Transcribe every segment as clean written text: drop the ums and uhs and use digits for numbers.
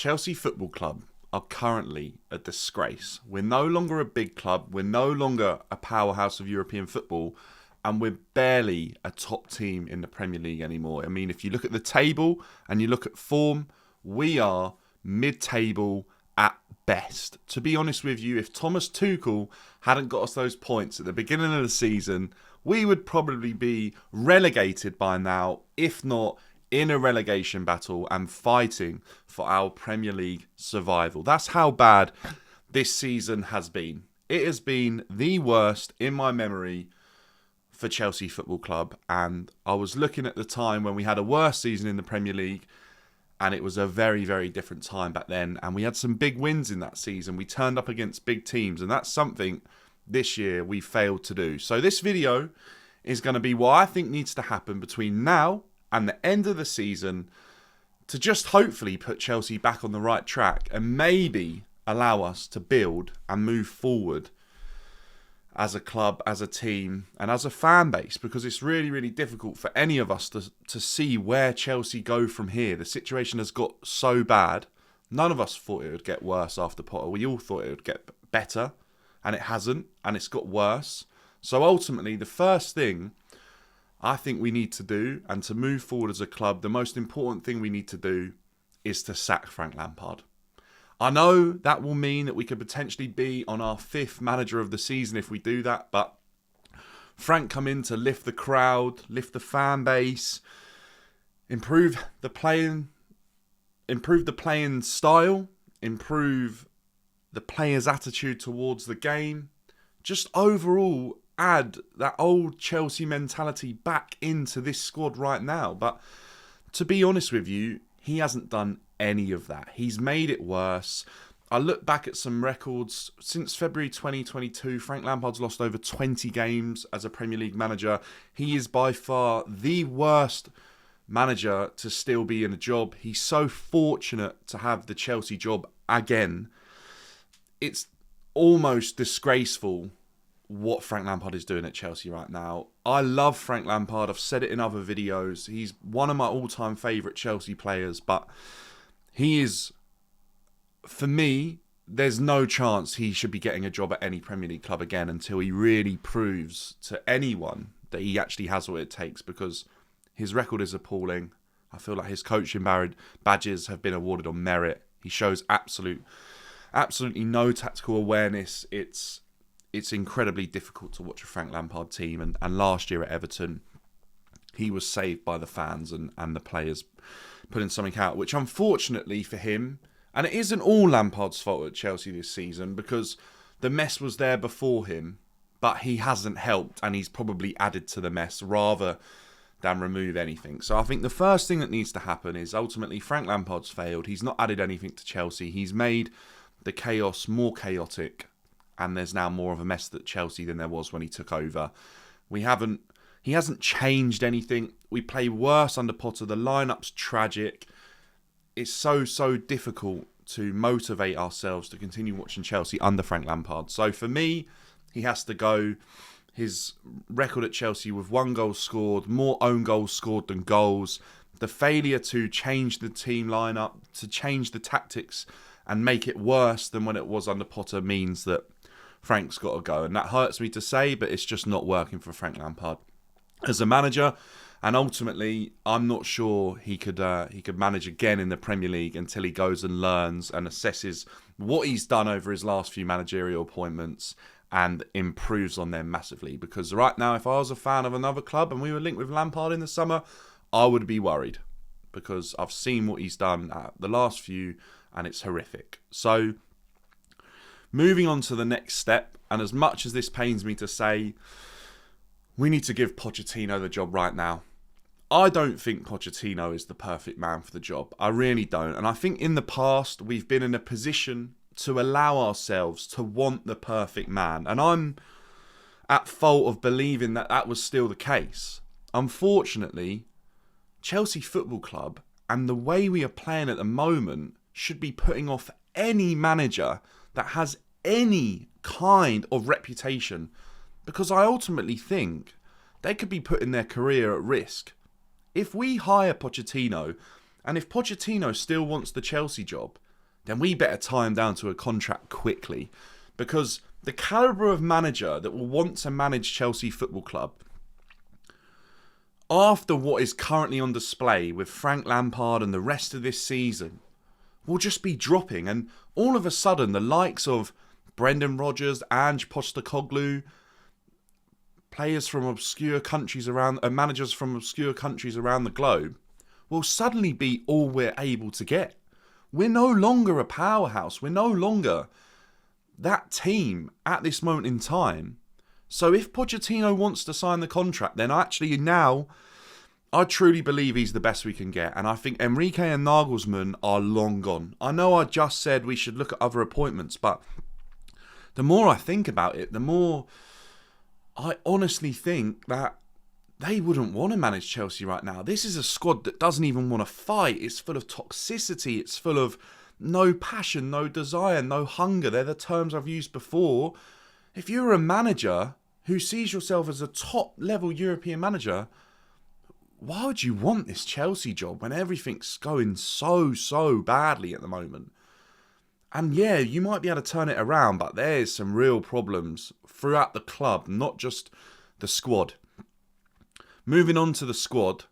Chelsea Football Club are currently a disgrace. We're no longer a big club. We're no longer a powerhouse of European football. And we're barely a top team in the Premier League anymore. I mean, if you look at the table and you look at form, we are mid-table at best. To be honest with you, if Thomas Tuchel hadn't got us those points at the beginning of the season, we would probably be relegated by now, if not in a relegation battle and fighting for our Premier League survival. That's how bad this season has been. It has been the worst in my memory for Chelsea Football Club, and I was looking at the time when we had a worse season in the Premier League, and it was a very, very different time back then, and we had some big wins in that season. We turned up against big teams, and that's something this year we failed to do. So this video is going to be what I think needs to happen between now and the end of the season to just hopefully put Chelsea back on the right track and maybe allow us to build and move forward as a club, as a team, and as a fan base, because it's really, really difficult for any of us to see where Chelsea go from here. The situation has got so bad. None of us thought it would get worse after Potter. We all thought it would get better, and it hasn't, and it's got worse. So ultimately, the first thing I think we need to do, and to move forward as a club, the most important thing we need to do is to sack Frank Lampard. I know that will mean that we could potentially be on our 5th manager of the season if we do that, but Frank come in to lift the crowd, lift the fan base, improve the playing style, improve the players' attitude towards the game, just overall add that old Chelsea mentality back into this squad right now. But to be honest with you, he hasn't done any of that. He's made it worse. I look back at some records. Since February 2022, Frank Lampard's lost over 20 games as a Premier League manager. He is by far the worst manager to still be in a job. He's so fortunate to have the Chelsea job again. It's almost disgraceful what Frank Lampard is doing at Chelsea right now. I love Frank Lampard. I've said it in other videos. He's one of my all-time favourite Chelsea players, but he is, for me, there's no chance he should be getting a job at any Premier League club again until he really proves to anyone that he actually has what it takes, because his record is appalling. I feel like his coaching badges have been awarded on merit. He shows absolutely no tactical awareness. It's incredibly difficult to watch a Frank Lampard team. And last year at Everton, he was saved by the fans and the players putting something out, which unfortunately for him, and it isn't all Lampard's fault at Chelsea this season, because the mess was there before him, but he hasn't helped, and he's probably added to the mess rather than remove anything. So I think the first thing that needs to happen is ultimately Frank Lampard's failed. He's not added anything to Chelsea. He's made the chaos more chaotic, and there's now more of a mess at Chelsea than there was when he took over. He hasn't changed anything. We play worse under Potter. The lineup's tragic. It's so difficult to motivate ourselves to continue watching Chelsea under Frank Lampard. So for me, he has to go. His record at Chelsea with 1 goal scored, more own goals scored than goals. The failure to change the team lineup, to change the tactics and make it worse than when it was under Potter means that Frank's got to go. And that hurts me to say, but it's just not working for Frank Lampard as a manager. And ultimately, I'm not sure he could manage again in the Premier League until he goes and learns and assesses what he's done over his last few managerial appointments and improves on them massively. Because right now, if I was a fan of another club and we were linked with Lampard in the summer, I would be worried, because I've seen what he's done at the last few and it's horrific. So moving on to the next step, and as much as this pains me to say, we need to give Pochettino the job right now. I don't think Pochettino is the perfect man for the job. I really don't. And I think in the past, we've been in a position to allow ourselves to want the perfect man. And I'm at fault of believing that that was still the case. Unfortunately, Chelsea Football Club and the way we are playing at the moment should be putting off any manager that has any kind of reputation, because I ultimately think they could be putting their career at risk. If we hire Pochettino, and if Pochettino still wants the Chelsea job, then we better tie him down to a contract quickly. Because the calibre of manager that will want to manage Chelsea Football Club, after what is currently on display with Frank Lampard and the rest of this season, will just be dropping. And all of a sudden, the likes of Brendan Rodgers, Ange Postecoglou, players from obscure countries around, managers from obscure countries around the globe, will suddenly be all we're able to get. We're no longer a powerhouse. We're no longer that team at this moment in time. So if Pochettino wants to sign the contract, then actually now I truly believe he's the best we can get. And I think Enrique and Nagelsmann are long gone. I know I just said we should look at other appointments, but the more I think about it, the more I honestly think that they wouldn't want to manage Chelsea right now. This is a squad that doesn't even want to fight. It's full of toxicity. It's full of no passion, no desire, no hunger. They're the terms I've used before. If you're a manager who sees yourself as a top-level European manager, why would you want this Chelsea job when everything's going so badly at the moment? And yeah, you might be able to turn it around, but there's some real problems throughout the club, not just the squad. Moving on to the squad,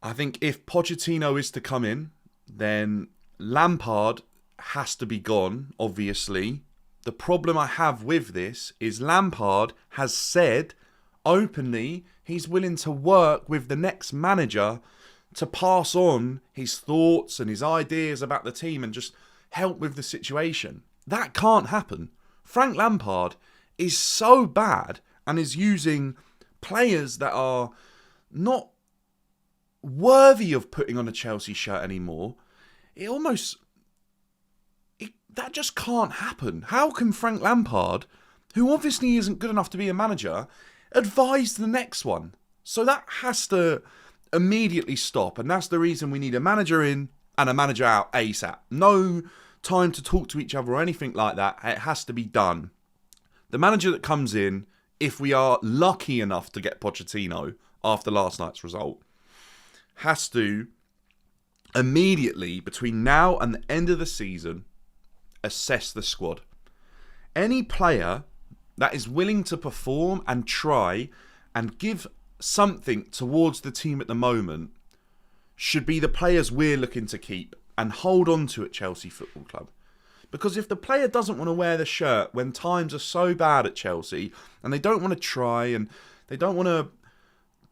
I think if Pochettino is to come in, then Lampard has to be gone, obviously. The problem I have with this is Lampard has said openly he's willing to work with the next manager to pass on his thoughts and his ideas about the team and just help with the situation. That can't happen. Frank Lampard is so bad and is using players that are not worthy of putting on a Chelsea shirt anymore. That just can't happen. How can Frank Lampard, who obviously isn't good enough to be a manager, advise the next one? So that has to immediately stop. And that's the reason we need a manager in and a manager out ASAP. No time to talk to each other or anything like that. It has to be done. The manager that comes in, if we are lucky enough to get Pochettino after last night's result, has to immediately, between now and the end of the season, assess the squad. Any player that is willing to perform and try and give something towards the team at the moment should be the players we're looking to keep and hold on to at Chelsea Football Club. Because if the player doesn't want to wear the shirt when times are so bad at Chelsea and they don't want to try and they don't want to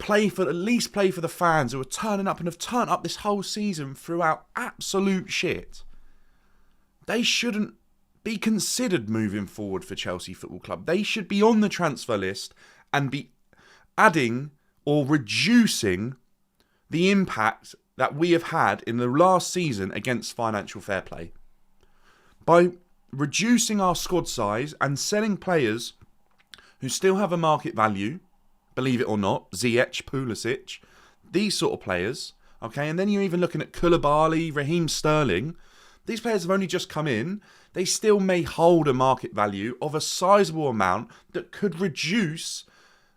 at least play for the fans who are turning up and have turned up this whole season throughout absolute shit, they shouldn't be considered moving forward for Chelsea Football Club. They should be on the transfer list and be adding or reducing the impact that we have had in the last season against financial fair play. By reducing our squad size and selling players who still have a market value, believe it or not, Ziyech, Pulisic, these sort of players, okay, and then you're even looking at Koulibaly, Raheem Sterling. These players have only just come in. They still may hold a market value of a sizable amount that could reduce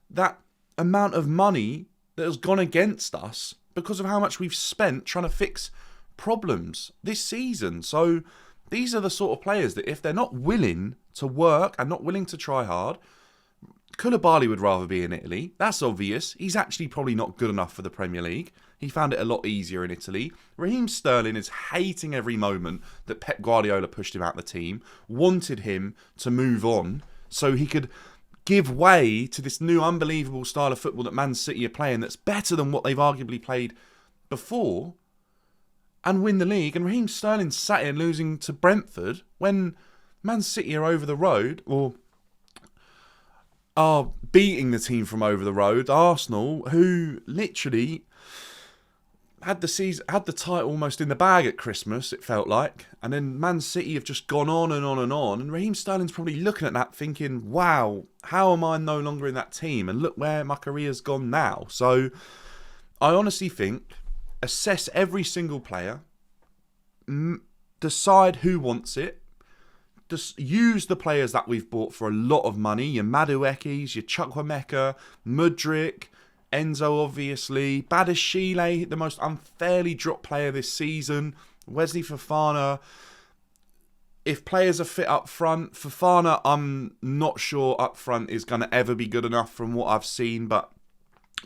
that amount of money that has gone against us because of how much we've spent trying to fix problems this season. So these are the sort of players that if they're not willing to work and not willing to try hard, Koulibaly would rather be in Italy. That's obvious. He's actually probably not good enough for the Premier League. He found it a lot easier in Italy. Raheem Sterling is hating every moment that Pep Guardiola pushed him out the team, wanted him to move on so he could give way to this new unbelievable style of football that Man City are playing that's better than what they've arguably played before and win the league. And Raheem Sterling sat here losing to Brentford when Man City are over the road or are beating the team from over the road, Arsenal, who literally had the title almost in the bag at Christmas, it felt like. And then Man City have just gone on and on and on. And Raheem Sterling's probably looking at that thinking, wow, how am I no longer in that team? And look where my career's gone now. So I honestly think assess every single player, decide who wants it, just use the players that we've bought for a lot of money, your Maduekis, your Chukwuemeka, Mudryk, Enzo obviously, Badashile, the most unfairly dropped player this season, Wesley Fofana, if players are fit up front, Fofana, I'm not sure up front is going to ever be good enough from what I've seen. But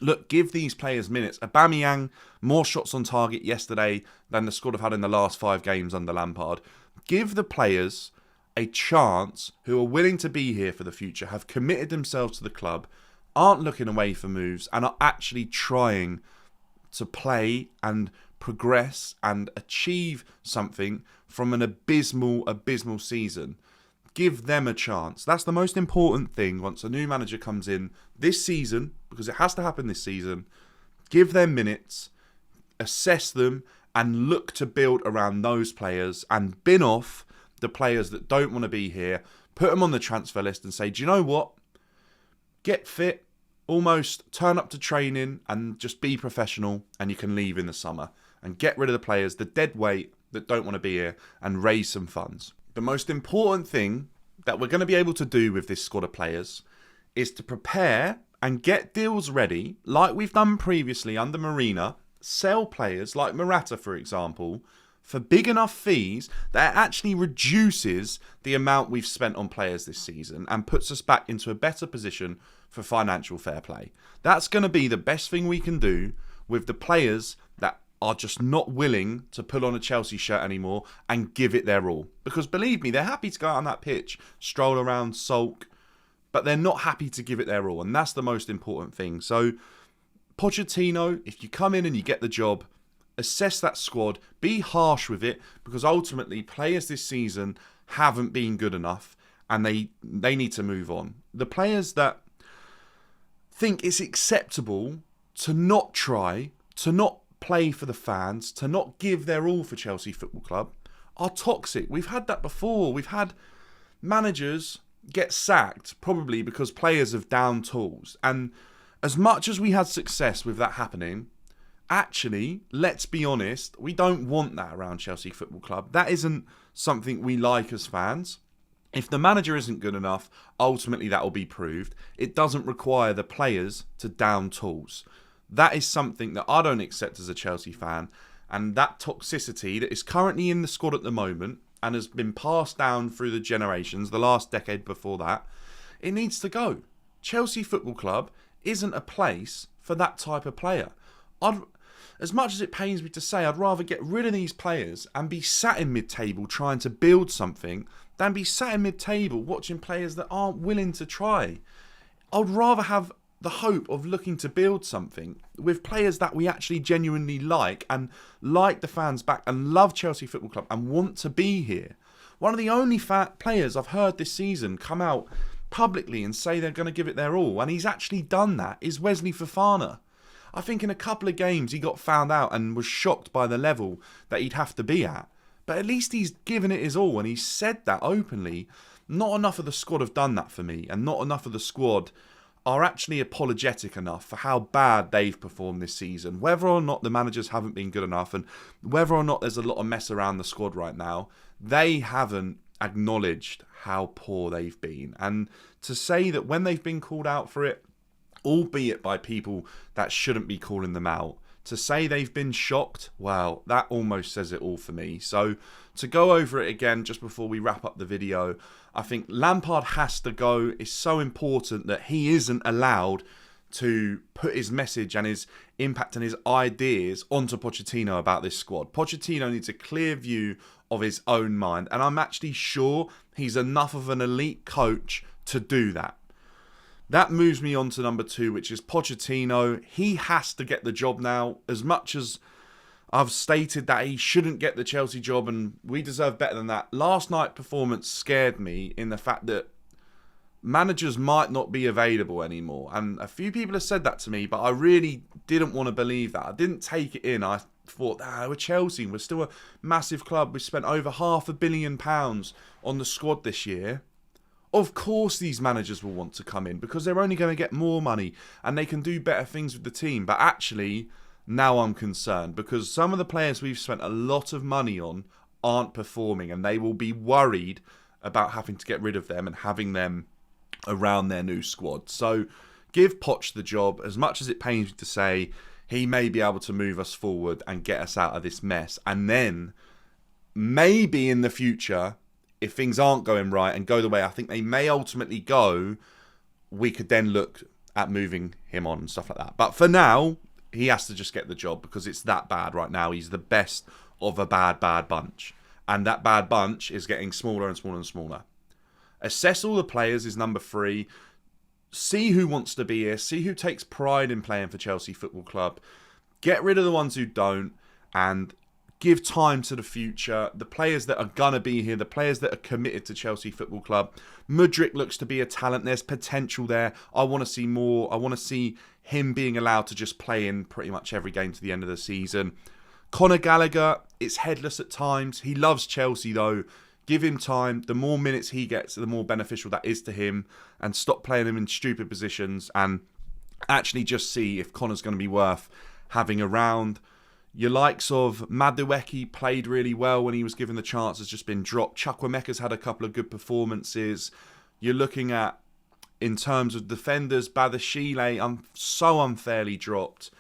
look, give these players minutes. Aubameyang, more shots on target yesterday than the squad have had in the last 5 games under Lampard. Give the players a chance who are willing to be here for the future, have committed themselves to the club, aren't looking away for moves, and are actually trying to play and progress and achieve something from an abysmal season. Give them a chance. That's the most important thing once a new manager comes in this season, because it has to happen this season. Give them minutes, assess them, and look to build around those players and bin off the players that don't want to be here. Put them on the transfer list and say, do you know what? Get fit, almost turn up to training and just be professional, and you can leave in the summer and get rid of the players, the dead weight that don't want to be here, and raise some funds. The most important thing that we're going to be able to do with this squad of players is to prepare and get deals ready like we've done previously under Marina, sell players like Morata, for example, for big enough fees that it actually reduces the amount we've spent on players this season and puts us back into a better position for financial fair play. That's going to be the best thing we can do with the players that are just not willing to put on a Chelsea shirt anymore and give it their all. Because believe me, they're happy to go out on that pitch, stroll around, sulk, but they're not happy to give it their all. And that's the most important thing. So Pochettino, if you come in and you get the job, assess that squad, be harsh with it, because ultimately players this season haven't been good enough and they need to move on. The players that think it's acceptable to not try, to not play for the fans, to not give their all for Chelsea Football Club are toxic. We've had that before. We've had managers get sacked probably because players have down tools. And as much as we had success with that happening, actually, let's be honest, we don't want that around Chelsea Football Club. That isn't something we like as fans. If the manager isn't good enough, ultimately that will be proved. It doesn't require the players to down tools. That is something that I don't accept as a Chelsea fan. And that toxicity that is currently in the squad at the moment and has been passed down through the generations, the last decade before that, it needs to go. Chelsea Football Club isn't a place for that type of player. As much as it pains me to say, I'd rather get rid of these players and be sat in mid-table trying to build something than be sat in mid-table watching players that aren't willing to try. I'd rather have the hope of looking to build something with players that we actually genuinely like and like the fans back and love Chelsea Football Club and want to be here. One of the only players I've heard this season come out publicly and say they're going to give it their all, and he's actually done that, is Wesley Fofana. I think in a couple of games he got found out and was shocked by the level that he'd have to be at. But at least he's given it his all and he's said that openly. Not enough of the squad have done that for me, and not enough of the squad are actually apologetic enough for how bad they've performed this season. Whether or not the managers haven't been good enough and whether or not there's a lot of mess around the squad right now, they haven't acknowledged how poor they've been. And to say that when they've been called out for it, albeit by people that shouldn't be calling them out, to say they've been shocked, well, that almost says it all for me. So to go over it again just before we wrap up the video, I think Lampard has to go. It's so important that he isn't allowed to put his message and his impact and his ideas onto Pochettino about this squad. Pochettino needs a clear view of his own mind, and I'm actually sure he's enough of an elite coach to do that. That moves me on to number 2, which is Pochettino. He has to get the job now. As much as I've stated that he shouldn't get the Chelsea job and we deserve better than that, last night's performance scared me in the fact that managers might not be available anymore. And a few people have said that to me, but I really didn't want to believe that. I didn't take it in. I thought, we're Chelsea. We're still a massive club. We spent over £500 million on the squad this year. Of course these managers will want to come in because they're only going to get more money and they can do better things with the team. But actually, now I'm concerned because some of the players we've spent a lot of money on aren't performing, and they will be worried about having to get rid of them and having them around their new squad. So give Poch the job. As much as it pains me to say, he may be able to move us forward and get us out of this mess. And then maybe in the future, if things aren't going right and go the way I think they may ultimately go, we could then look at moving him on and stuff like that. But for now, he has to just get the job because it's that bad right now. He's the best of a bad bunch. And that bad bunch is getting smaller and smaller and smaller. Assess all the players is number 3. See who wants to be here. See who takes pride in playing for Chelsea Football Club. Get rid of the ones who don't. And give time to the future. The players that are going to be here. The players that are committed to Chelsea Football Club. Mudryk looks to be a talent. There's potential there. I want to see more. I want to see him being allowed to just play in pretty much every game to the end of the season. Conor Gallagher, it's headless at times. He loves Chelsea though. Give him time. The more minutes he gets, the more beneficial that is to him. And stop playing him in stupid positions and actually just see if Conor's going to be worth having around. Your likes of Madueke played really well when he was given the chance, has just been dropped. Chukwuemeka's had a couple of good performances. You're looking at, in terms of defenders, Badiashile, so unfairly dropped.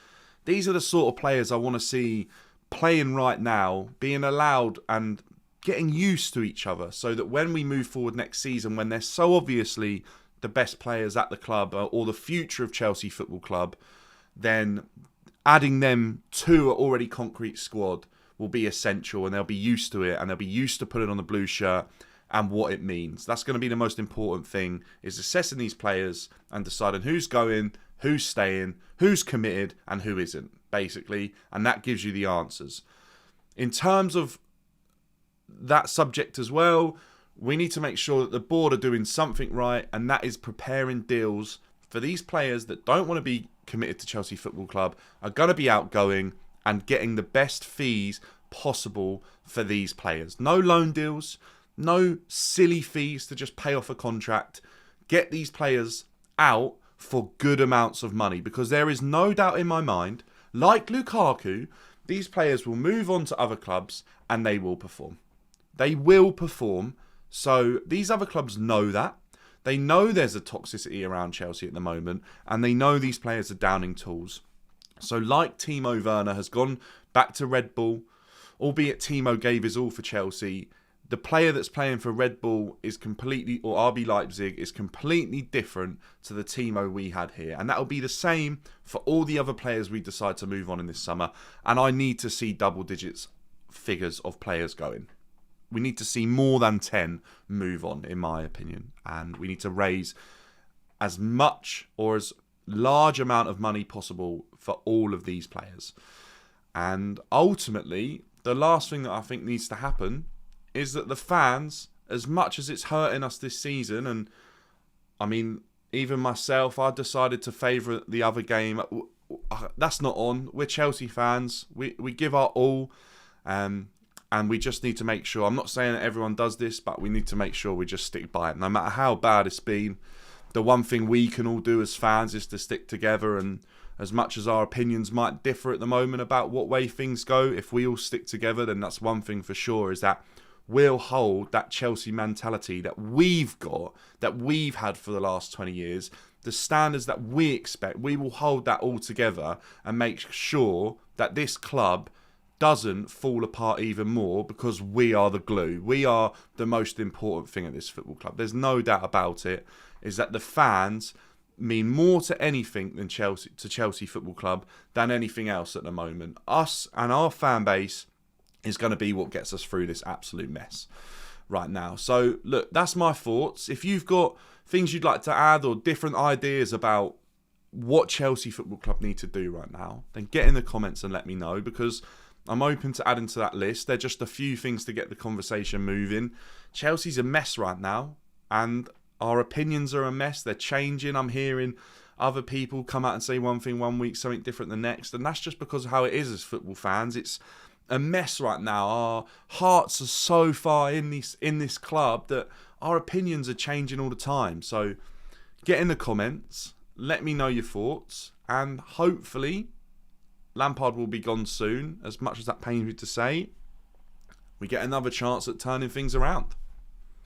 These are the sort of players I want to see playing right now, being allowed and getting used to each other so that when we move forward next season, when they're so obviously the best players at the club or the future of Chelsea Football Club, then adding them to an already concrete squad will be essential, and they'll be used to it, and they'll be used to putting on the blue shirt and what it means. That's going to be the most important thing, is assessing these players and deciding who's going, who's staying, who's committed and who isn't, basically, and that gives you the answers. In terms of that subject as well, we need to make sure that the board are doing something right, and that is preparing deals for these players that don't want to be committed to Chelsea Football Club, are going to be outgoing, and getting the best fees possible for these players. No loan deals, no silly fees to just pay off a contract. Get these players out for good amounts of money, because there is no doubt in my mind, like Lukaku, these players will move on to other clubs and they will perform. They will perform. So these other clubs know that. They know there's a toxicity around Chelsea at the moment, and they know these players are downing tools. So like Timo Werner has gone back to Red Bull, albeit Timo gave his all for Chelsea, the player that's playing for Red Bull is completely, or RB Leipzig, is completely different to the Timo we had here. And that will be the same for all the other players we decide to move on in this summer. And I need to see double digits figures of players going. We need to see more than 10 move on, in my opinion. And we need to raise as much or as large amount of money possible for all of these players. And ultimately, the last thing that I think needs to happen is that the fans, as much as it's hurting us this season, and I mean, even myself, I decided to favour the other game. That's not on. We're Chelsea fans. We give our all. And we just need to make sure, I'm not saying that everyone does this, but we need to make sure we just stick by it. No matter how bad it's been, the one thing we can all do as fans is to stick together. And as much as our opinions might differ at the moment about what way things go, if we all stick together, then that's one thing for sure, is that we'll hold that Chelsea mentality that we've got, that we've had for the last 20 years, the standards that we expect. We will hold that all together and make sure that this club doesn't fall apart even more, because we are the glue. We are the most important thing at this football club. There's no doubt about it, is that the fans mean more to anything than Chelsea Football Club than anything else at the moment. Us and our fan base is going to be what gets us through this absolute mess right now. So look, that's my thoughts. If you've got things you'd like to add or different ideas about what Chelsea Football Club need to do right now, then get in the comments and let me know, because I'm open to adding to that list. They're just a few things to get the conversation moving. Chelsea's a mess right now, and our opinions are a mess. They're changing. I'm hearing other people come out and say one thing one week, something different the next, and that's just because of how it is as football fans. It's a mess right now. Our hearts are so far in this club that our opinions are changing all the time. So get in the comments, let me know your thoughts, and hopefully Lampard will be gone soon, as much as that pains me to say. We get another chance at turning things around.